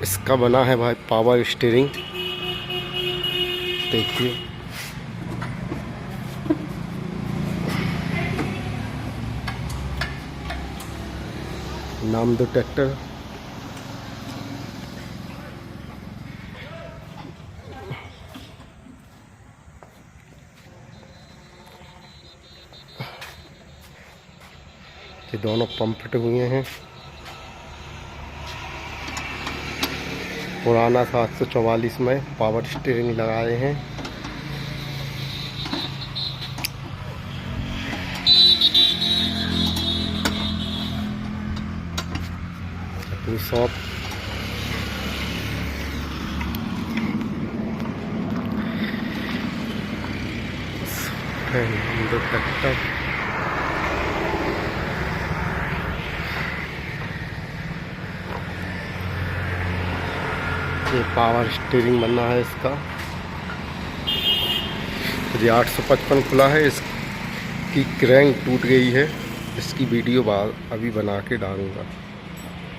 इसका बना है भाई पावर स्टीयरिंग। देखिए नाम दो ट्रैक्टर। ये दोनों पंप फिट हुए हैं। पुराना 744 में पावर स्टीयरिंग लगाए हैं। अपनी शॉप ट्रैक्टर। ये पावर स्टीयरिंग बनना है इसका। ये 855 खुला है। इसकी क्रैंक टूट गई है। इसकी वीडियो अभी बना के डालूंगा।